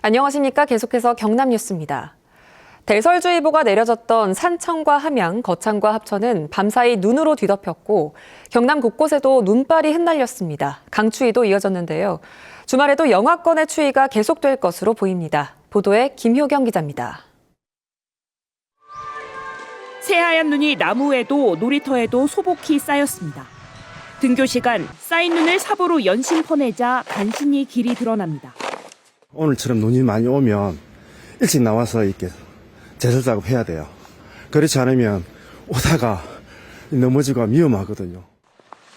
안녕하십니까. 계속해서 경남 뉴스입니다. 대설주의보가 내려졌던 산청과 함양, 거창과 합천은 밤사이 눈으로 뒤덮였고 경남 곳곳에도 눈발이 흩날렸습니다. 강추위도 이어졌는데요. 주말에도 영하권의 추위가 계속될 것으로 보입니다. 보도에 김효경 기자입니다. 새하얀 눈이 나무에도 놀이터에도 소복히 쌓였습니다. 등교 시간 쌓인 눈을 삽으로 연신 퍼내자 간신히 길이 드러납니다. 오늘처럼 눈이 많이 오면 일찍 나와서 이렇게 제설 작업해야 돼요. 그렇지 않으면 오다가 넘어지고 위험하거든요.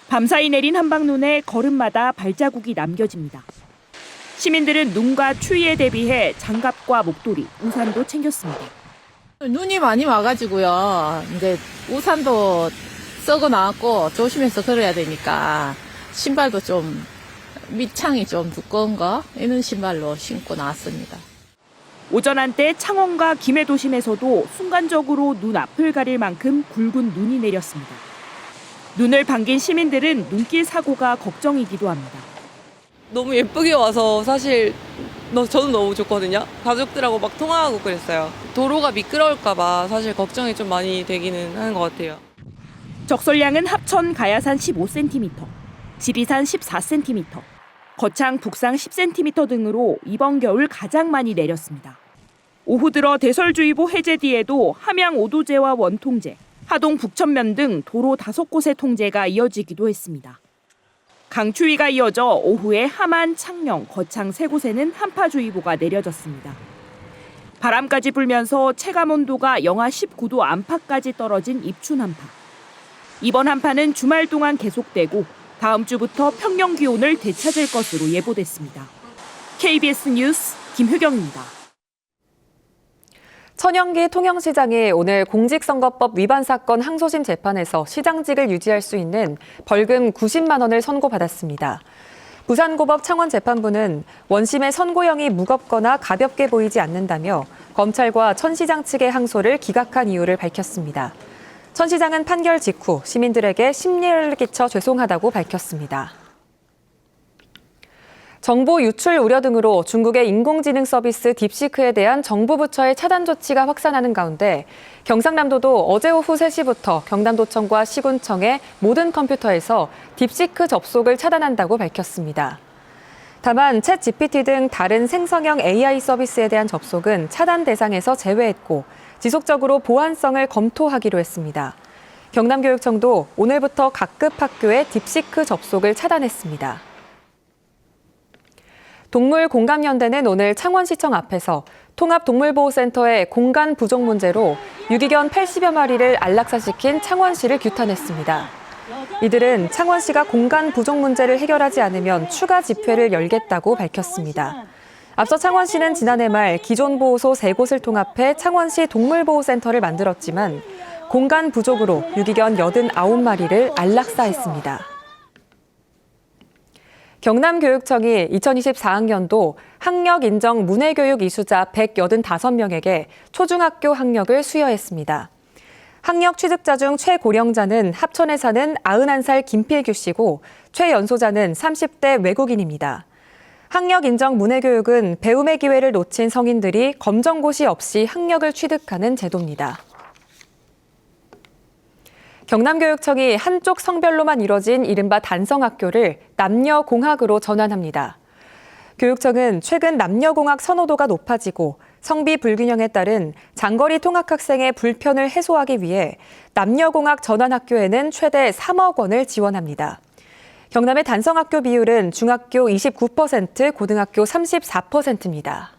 밤사이 내린 한방눈에 걸음마다 발자국이 남겨집니다. 시민들은 눈과 추위에 대비해 장갑과 목도리, 우산도 챙겼습니다. 눈이 많이 와가지고요. 이제 우산도 썩어 나왔고 조심해서 걸어야 되니까 신발도 좀 밑창이 좀 두꺼운 거 이런 신발로 신고 나왔습니다. 오전 한때 창원과 김해 도심에서도 순간적으로 눈 앞을 가릴 만큼 굵은 눈이 내렸습니다. 눈을 반긴 시민들은 눈길 사고가 걱정이기도 합니다. 너무 예쁘게 와서 사실 저는 너무 좋거든요. 가족들하고 막 통화하고 그랬어요. 도로가 미끄러울까 봐 사실 걱정이 좀 많이 되기는 하는 것 같아요. 적설량은 합천 가야산 15cm, 지리산 14cm, 거창 북상 10cm 등으로 이번 겨울 가장 많이 내렸습니다. 오후 들어 대설주의보 해제 뒤에도 함양 오도제와 원통제, 하동 북천면 등 도로 5곳의 통제가 이어지기도 했습니다. 강추위가 이어져 오후에 함안, 창녕, 거창 3곳에는 한파주의보가 내려졌습니다. 바람까지 불면서 체감온도가 영하 19도 안팎까지 떨어진 입춘 한파. 이번 한파는 주말 동안 계속되고 다음 주부터 평년 기온을 되찾을 것으로 예보됐습니다. KBS 뉴스 김효경입니다. 천연기 통영시장이 오늘 공직선거법 위반 사건 항소심 재판에서 시장직을 유지할 수 있는 벌금 90만 원을 선고받았습니다. 부산고법 창원재판부는 원심의 선고형이 무겁거나 가볍게 보이지 않는다며 검찰과 천 시장 측의 항소를 기각한 이유를 밝혔습니다. 천 시장은 판결 직후 시민들에게 심려를 끼쳐 죄송하다고 밝혔습니다. 정보 유출 우려 등으로 중국의 인공지능 서비스 딥시크에 대한 정부 부처의 차단 조치가 확산하는 가운데 경상남도도 어제 오후 3시부터 경남도청과 시군청의 모든 컴퓨터에서 딥시크 접속을 차단한다고 밝혔습니다. 다만 챗 GPT 등 다른 생성형 AI 서비스에 대한 접속은 차단 대상에서 제외했고 지속적으로 보안성을 검토하기로 했습니다. 경남교육청도 오늘부터 각급 학교에 딥시크 접속을 차단했습니다. 동물공감연대는 오늘 창원시청 앞에서 통합동물보호센터의 공간 부족 문제로 유기견 80여 마리를 안락사시킨 창원시를 규탄했습니다. 이들은 창원시가 공간 부족 문제를 해결하지 않으면 추가 집회를 열겠다고 밝혔습니다. 앞서 창원시는 지난해 말 기존 보호소 3곳을 통합해 창원시 동물보호센터를 만들었지만 공간 부족으로 유기견 89마리를 안락사했습니다. 경남교육청이 2024학년도 학력 인정 문해교육 이수자 185명에게 초중학교 학력을 수여했습니다. 학력 취득자 중 최고령자는 합천에 사는 91살 김필규 씨고 최연소자는 30대 외국인입니다. 학력 인정 문해교육은 배움의 기회를 놓친 성인들이 검정고시 없이 학력을 취득하는 제도입니다. 경남교육청이 한쪽 성별로만 이뤄진 이른바 단성학교를 남녀공학으로 전환합니다. 교육청은 최근 남녀공학 선호도가 높아지고 성비 불균형에 따른 장거리 통학학생의 불편을 해소하기 위해 남녀공학 전환학교에는 최대 3억 원을 지원합니다. 경남의 단성학교 비율은 중학교 29%, 고등학교 34%입니다.